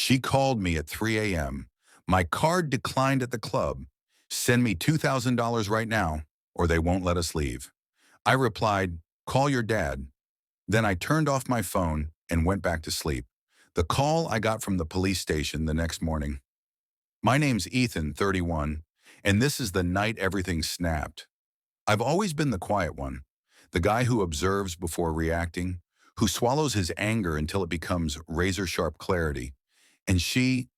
She called me at 3 a.m. My card declined at the club. Send me $2,000 right now, or they won't let us leave. I replied, call your dad. Then I turned off my phone and went back to sleep. The call I got from the police station the next morning. My name's Ethan, 31, and this is the night everything snapped. I've always been the quiet one, the guy who observes before reacting, who swallows his anger until it becomes razor-sharp clarity. And she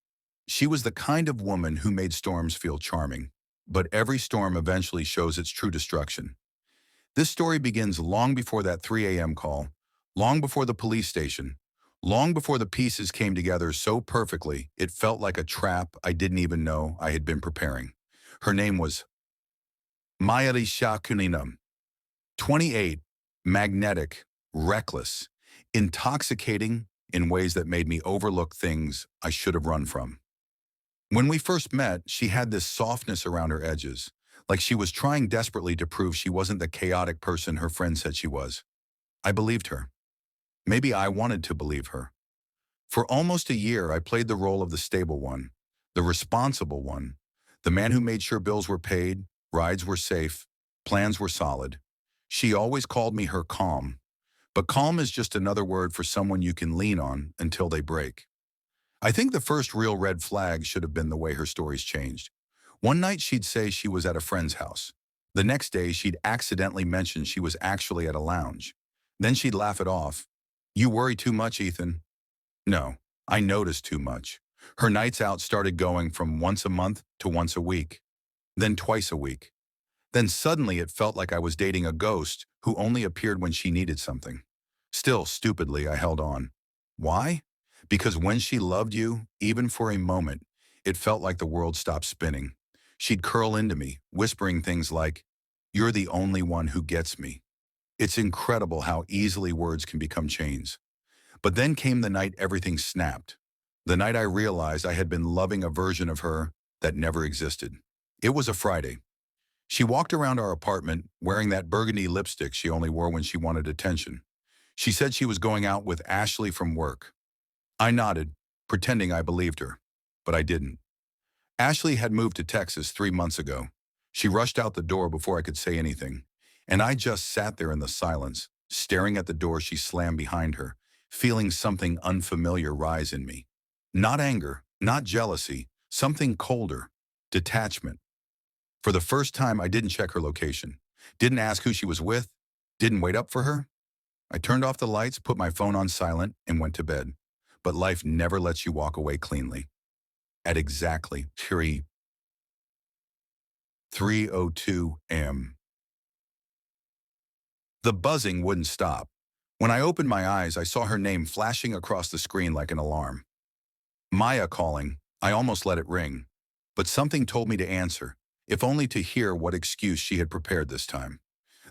was the kind of woman who made storms feel charming. But every storm eventually shows its true destruction. This story begins long before that 3 a.m. call, long before the police station, long before the pieces came together so perfectly it felt like a trap I didn't even know I had been preparing. Her name was Mayari Shakuninam, 28, magnetic, reckless, intoxicating in ways that made me overlook things I should have run from. When we first met, she had this softness around her edges, like she was trying desperately to prove she wasn't the chaotic person her friends said she was. I believed her. Maybe I wanted to believe her. For almost a year, I played the role of the stable one, the responsible one, the man who made sure bills were paid, rides were safe, plans were solid. She always called me her calm, but calm is just another word for someone you can lean on until they break. I think the first real red flag should have been the way her stories changed. One night she'd say she was at a friend's house. The next day she'd accidentally mention she was actually at a lounge. Then she'd laugh it off. You worry too much, Ethan. No, I noticed too much. Her nights out started going from once a month to once a week, then twice a week. Then suddenly it felt like I was dating a ghost who only appeared when she needed something. Still, stupidly, I held on. Why? Because when she loved you, even for a moment, it felt like the world stopped spinning. She'd curl into me, whispering things like, "You're the only one who gets me." It's incredible how easily words can become chains. But then came the night everything snapped. The night I realized I had been loving a version of her that never existed. It was a Friday. She walked around our apartment wearing that burgundy lipstick she only wore when she wanted attention. She said she was going out with Ashley from work. I nodded, pretending I believed her, but I didn't. Ashley had moved to Texas 3 months ago. She rushed out the door before I could say anything, and I just sat there in the silence, staring at the door she slammed behind her, feeling something unfamiliar rise in me. Not anger, not jealousy, something colder, detachment. For the first time, I didn't check her location, didn't ask who she was with, didn't wait up for her. I turned off the lights, put my phone on silent, and went to bed. But life never lets you walk away cleanly. At exactly 3:02 a.m. The buzzing wouldn't stop. When I opened my eyes, I saw her name flashing across the screen like an alarm. Maya calling. I almost let it ring. But something told me to answer, if only to hear what excuse she had prepared this time.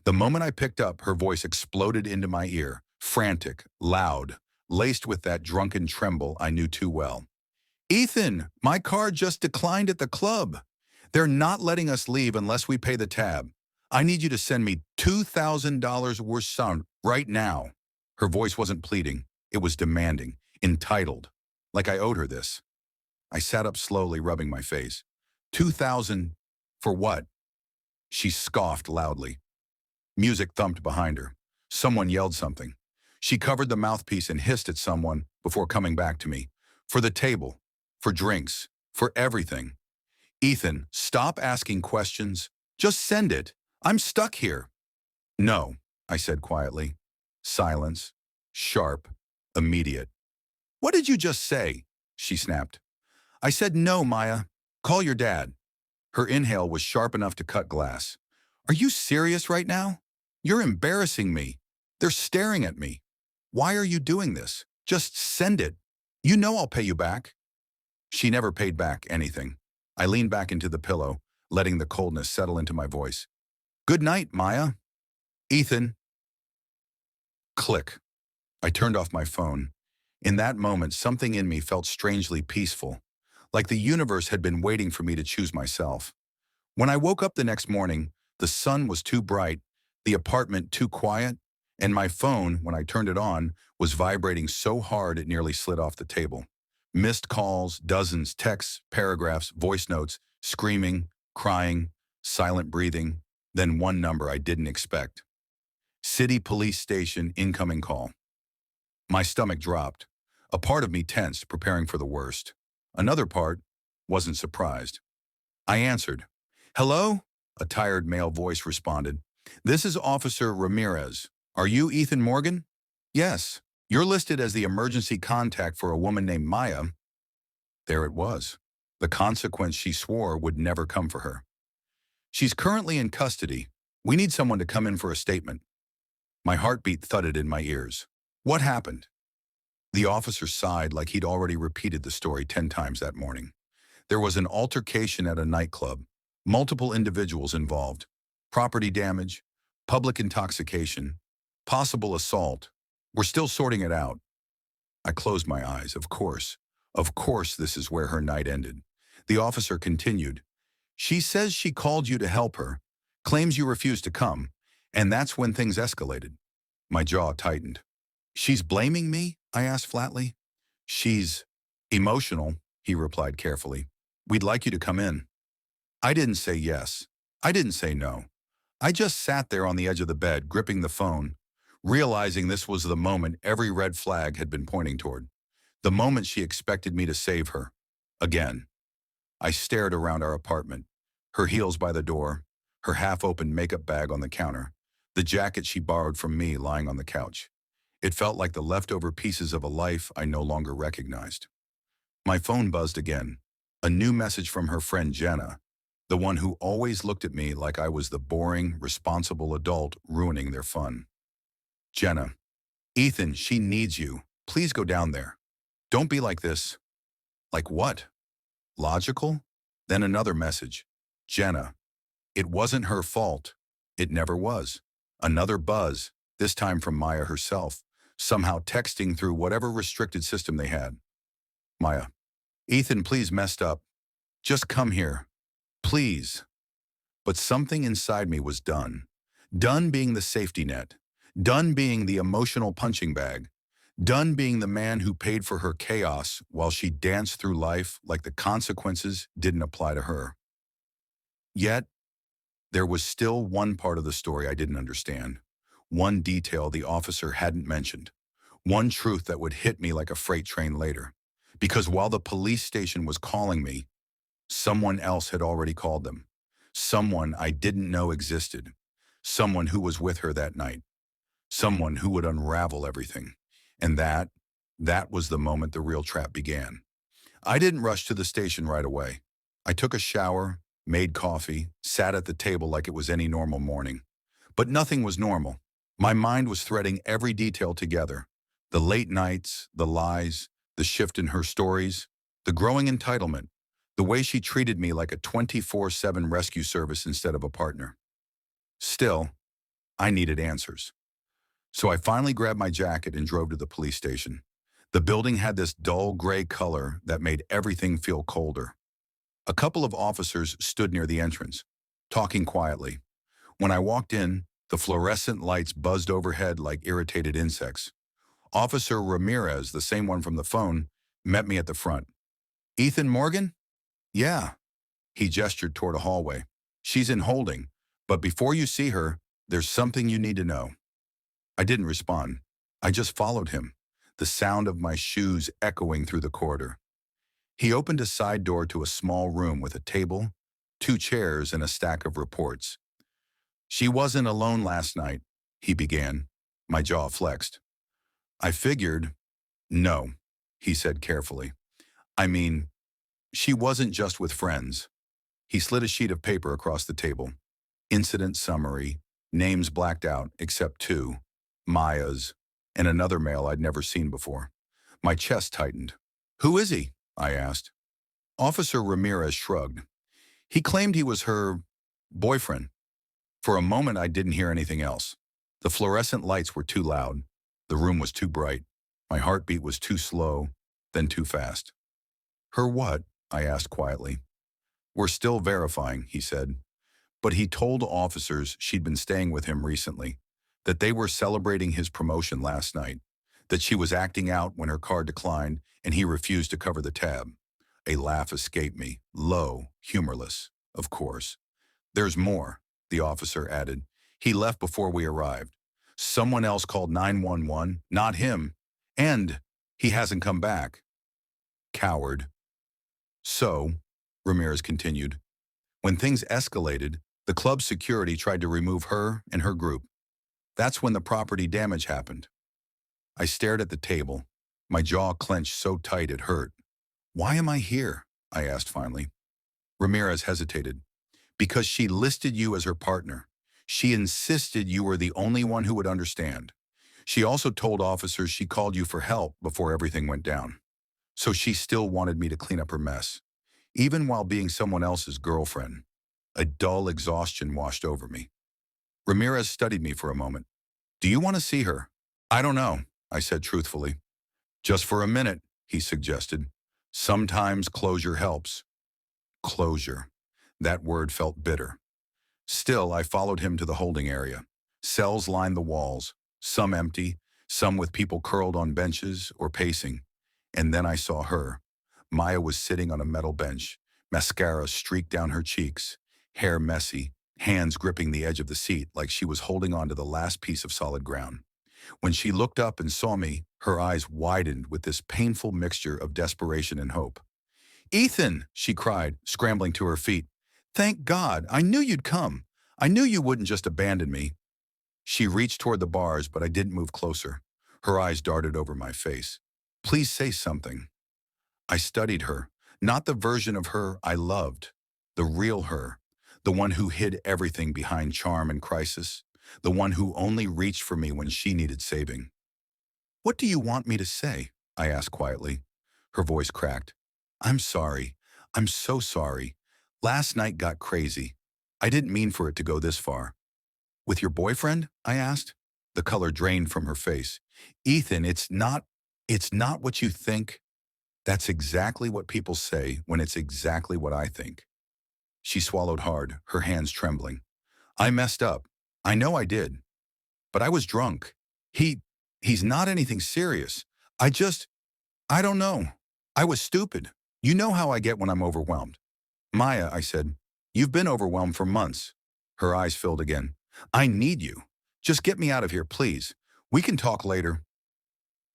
The moment I picked up, her voice exploded into my ear, frantic, loud, laced with that drunken tremble I knew too well. Ethan, my card just declined at the club. They're not letting us leave unless we pay the tab. I need you to send me $2,000 worth sound right now. Her voice wasn't pleading. It was demanding, entitled, like I owed her this. I sat up slowly, rubbing my face. 2,000 for what? She scoffed loudly. Music thumped behind her. Someone yelled something. She covered the mouthpiece and hissed at someone before coming back to me. For the table, for drinks, for everything. Ethan, stop asking questions. Just send it. I'm stuck here. No, I said quietly. Silence. Sharp. Immediate. What did you just say? She snapped. I said no, Maya. Call your dad. Her inhale was sharp enough to cut glass. Are you serious right now? You're embarrassing me. They're staring at me. Why are you doing this? Just send it. You know I'll pay you back. She never paid back anything. I leaned back into the pillow, letting the coldness settle into my voice. Good night, Maya. Ethan. Click. I turned off my phone. In that moment, something in me felt strangely peaceful, like the universe had been waiting for me to choose myself. When I woke up the next morning, the sun was too bright, the apartment too quiet, and my phone, when I turned it on, was vibrating so hard it nearly slid off the table. Missed calls, dozens, texts, paragraphs, voice notes, screaming, crying, silent breathing, then one number I didn't expect. City Police Station incoming call. My stomach dropped. A part of me tensed, preparing for the worst. Another part wasn't surprised. I answered. Hello? A tired male voice responded. This is Officer Ramirez. Are you Ethan Morgan? Yes. You're listed as the emergency contact for a woman named Maya. There it was. The consequence she swore would never come for her. She's currently in custody. We need someone to come in for a statement. My heartbeat thudded in my ears. What happened? The officer sighed like he'd already repeated the story 10 times that morning. There was an altercation at a nightclub. Multiple individuals involved. Property damage, public intoxication, possible assault. We're still sorting it out. I closed my eyes. Of course. Of course this is where her night ended. The officer continued. She says she called you to help her, claims you refused to come, and that's when things escalated. My jaw tightened. She's blaming me? I asked flatly. She's emotional, he replied carefully. We'd like you to come in. I didn't say yes. I didn't say no. I just sat there on the edge of the bed, gripping the phone, realizing this was the moment every red flag had been pointing toward. The moment she expected me to save her. Again. I stared around our apartment, her heels by the door, her half-opened makeup bag on the counter, the jacket she borrowed from me lying on the couch. It felt like the leftover pieces of a life I no longer recognized. My phone buzzed again. A new message from her friend Jenna, the one who always looked at me like I was the boring, responsible adult ruining their fun. Jenna. Ethan, she needs you. Please go down there. Don't be like this. Like what? Logical? Then another message. Jenna. It wasn't her fault. It never was. Another buzz, this time from Maya herself, somehow texting through whatever restricted system they had. Maya. Ethan, please messed up. Just come here. Please. But something inside me was done. Done being the safety net. Done being the emotional punching bag. Done being the man who paid for her chaos while she danced through life like the consequences didn't apply to her. Yet, there was still one part of the story I didn't understand. One detail the officer hadn't mentioned. One truth that would hit me like a freight train later. Because while the police station was calling me, someone else had already called them. Someone I didn't know existed. Someone who was with her that night. Someone who would unravel everything. And that was the moment the real trap began. I didn't rush to the station right away. I took a shower, made coffee, sat at the table like it was any normal morning. But nothing was normal. My mind was threading every detail together. The late nights, the lies, the shift in her stories, the growing entitlement, the way she treated me like a 24/7 rescue service instead of a partner. Still, I needed answers. So I finally grabbed my jacket and drove to the police station. The building had this dull gray color that made everything feel colder. A couple of officers stood near the entrance, talking quietly. When I walked in, the fluorescent lights buzzed overhead like irritated insects. Officer Ramirez, the same one from the phone, met me at the front. Ethan Morgan? Yeah. He gestured toward a hallway. She's in holding, but before you see her, there's something you need to know. I didn't respond. I just followed him, the sound of my shoes echoing through the corridor. He opened a side door to a small room with a table, 2 chairs, and a stack of reports. She wasn't alone last night, he began. My jaw flexed. I figured, no, he said carefully. I mean, she wasn't just with friends. He slid a sheet of paper across the table. Incident summary, names blacked out except 2. Maya's, and another male I'd never seen before. My chest tightened. Who is he? I asked. Officer Ramirez shrugged. He claimed he was her boyfriend. For a moment, I didn't hear anything else. The fluorescent lights were too loud. The room was too bright. My heartbeat was too slow, then too fast. Her what? I asked quietly. We're still verifying, he said. But he told officers she'd been staying with him recently, that they were celebrating his promotion last night, that she was acting out when her card declined and he refused to cover the tab. A laugh escaped me, low, humorless, of course. There's more, the officer added. He left before we arrived. Someone else called 911, not him. And he hasn't come back. Coward. So, Ramirez continued, when things escalated, the club's security tried to remove her and her group. That's when the property damage happened. I stared at the table. My jaw clenched so tight it hurt. Why am I here? I asked finally. Ramirez hesitated. Because she listed you as her partner. She insisted you were the only one who would understand. She also told officers she called you for help before everything went down. So she still wanted me to clean up her mess, even while being someone else's girlfriend. A dull exhaustion washed over me. Ramirez studied me for a moment. Do you want to see her? I don't know, I said truthfully. Just for a minute, he suggested. Sometimes closure helps. Closure. That word felt bitter. Still, I followed him to the holding area. Cells lined the walls, some empty, some with people curled on benches or pacing. And then I saw her. Maya was sitting on a metal bench, mascara streaked down her cheeks, hair messy, hands gripping the edge of the seat like she was holding on to the last piece of solid ground. When she looked up and saw me, her eyes widened with this painful mixture of desperation and hope. Ethan, she cried, scrambling to her feet. Thank God, I knew you'd come. I knew you wouldn't just abandon me. She reached toward the bars, but I didn't move closer. Her eyes darted over my face. Please say something. I studied her, not the version of her I loved, the real her, the one who hid everything behind charm and crisis, the one who only reached for me when she needed saving. What do you want me to say? I asked quietly. Her voice cracked. I'm sorry. I'm so sorry. Last night got crazy. I didn't mean for it to go this far. With your boyfriend? I asked. The color drained from her face. Ethan, it's not what you think. That's exactly what people say when it's exactly what I think. She swallowed hard, her hands trembling. I messed up. I know I did. But I was drunk. He's not anything serious. I don't know. I was stupid. You know how I get when I'm overwhelmed. Maya, I said, you've been overwhelmed for months. Her eyes filled again. I need you. Just get me out of here, please. We can talk later.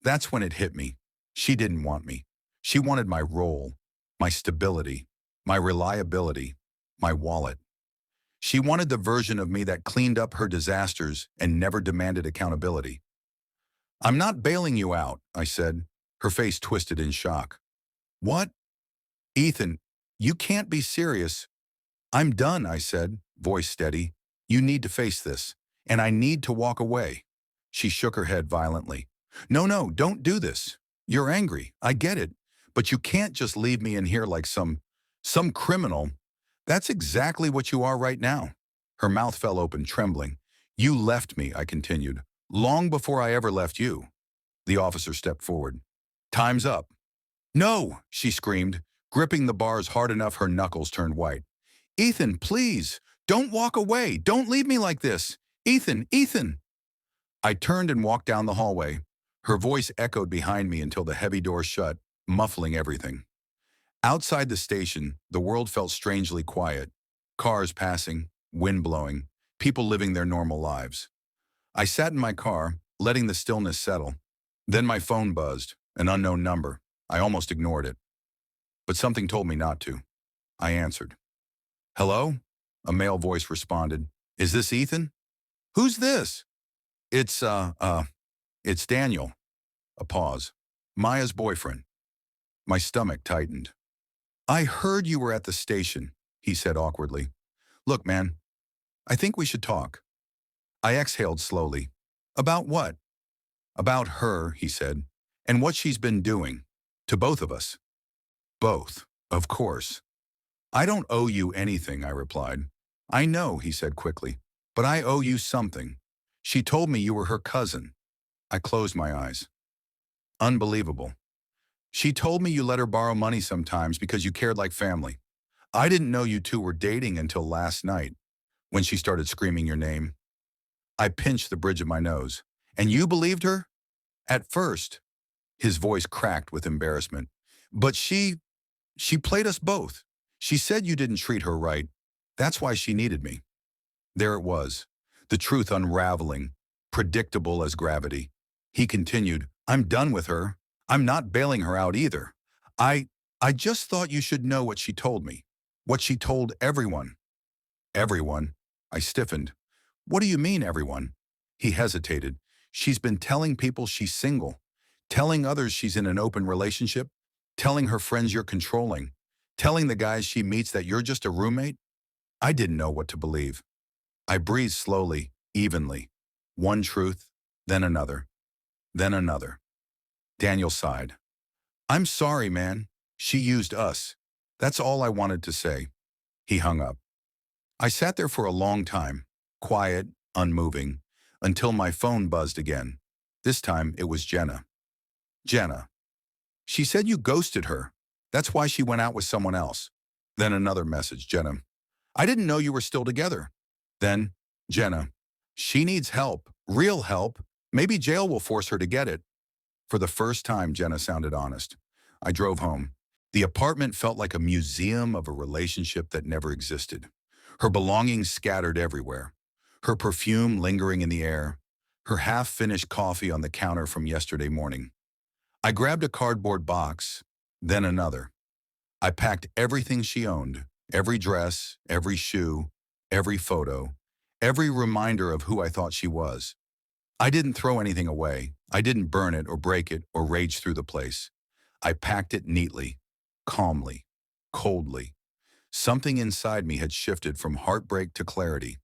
That's when it hit me. She didn't want me. She wanted my role, my stability, my reliability, my wallet. She wanted the version of me that cleaned up her disasters and never demanded accountability. I'm not bailing you out, I said, her face twisted in shock. What? Ethan, you can't be serious. I'm done, I said, voice steady. You need to face this, and I need to walk away. She shook her head violently. No, don't do this. You're angry, I get it, but you can't just leave me in here like some criminal. That's exactly what you are right now. Her mouth fell open, trembling. You left me, I continued, long before I ever left you. The officer stepped forward. Time's up. No, she screamed, gripping the bars hard enough her knuckles turned white. Ethan, please, don't walk away. Don't leave me like this. Ethan. I turned and walked down the hallway. Her voice echoed behind me until the heavy door shut, muffling everything. Outside the station, the world felt strangely quiet. Cars passing, wind blowing, people living their normal lives. I sat in my car, letting the stillness settle. Then my phone buzzed, an unknown number. I almost ignored it. But something told me not to. I answered. Hello? A male voice responded. Is this Ethan? Who's this? It's Daniel. A pause. Maya's boyfriend. My stomach tightened. I heard you were at the station, he said awkwardly. Look, man, I think we should talk. I exhaled slowly. About what? About her, he said, and what she's been doing. To both of us. Both, of course. I don't owe you anything, I replied. I know, he said quickly, but I owe you something. She told me you were her cousin. I closed my eyes. Unbelievable. She told me you let her borrow money sometimes because you cared like family. I didn't know you two were dating until last night, when she started screaming your name. I pinched the bridge of my nose. And you believed her? At first, his voice cracked with embarrassment. But she played us both. She said you didn't treat her right. That's why she needed me. There it was, the truth unraveling, predictable as gravity. He continued, I'm done with her. I'm not bailing her out either. I, I just thought you should know what she told me. What she told everyone. Everyone. I stiffened. What do you mean, everyone? He hesitated. She's been telling people she's single, telling others she's in an open relationship, telling her friends you're controlling, telling the guys she meets that you're just a roommate. I didn't know what to believe. I breathed slowly, evenly. One truth, then another, then another. Daniel sighed. I'm sorry, man. She used us. That's all I wanted to say. He hung up. I sat there for a long time, quiet, unmoving, until my phone buzzed again. This time it was Jenna. Jenna. She said you ghosted her. That's why she went out with someone else. Then another message, Jenna. I didn't know you were still together. Then, Jenna. She needs help, real help. Maybe jail will force her to get it. For the first time, Jenna sounded honest. I drove home. The apartment felt like a museum of a relationship that never existed. Her belongings scattered everywhere. Her perfume lingering in the air. Her half-finished coffee on the counter from yesterday morning. I grabbed a cardboard box, then another. I packed everything she owned, every dress, every shoe, every photo, every reminder of who I thought she was. I didn't throw anything away. I didn't burn it or break it or rage through the place. I packed it neatly, calmly, coldly. Something inside me had shifted from heartbreak to clarity.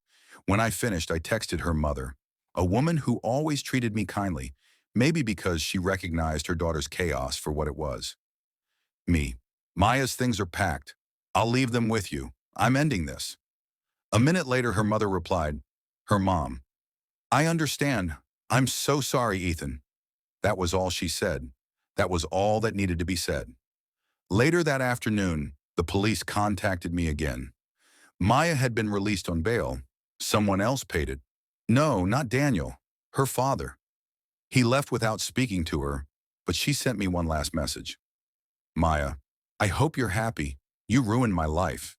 When I finished, I texted her mother, a woman who always treated me kindly, maybe because she recognized her daughter's chaos for what it was. Me. Maya's things are packed. I'll leave them with you. I'm ending this. A minute later, her mother replied, her mom. I understand. I'm so sorry, Ethan. That was all she said. That was all that needed to be said. Later that afternoon, the police contacted me again. Maya had been released on bail. Someone else paid it. No, not Daniel. Her father. He left without speaking to her, but she sent me one last message. Maya, I hope you're happy. You ruined my life.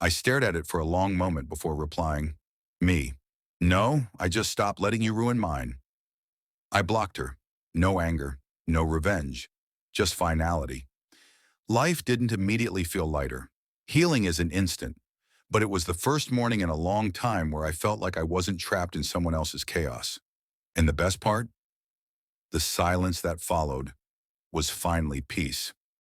I stared at it for a long moment before replying, me. No, I just stopped letting you ruin mine. I blocked her. No anger, no revenge, just finality. Life didn't immediately feel lighter. Healing isn't instant, but it was the first morning in a long time where I felt like I wasn't trapped in someone else's chaos. And the best part? The silence that followed was finally peace.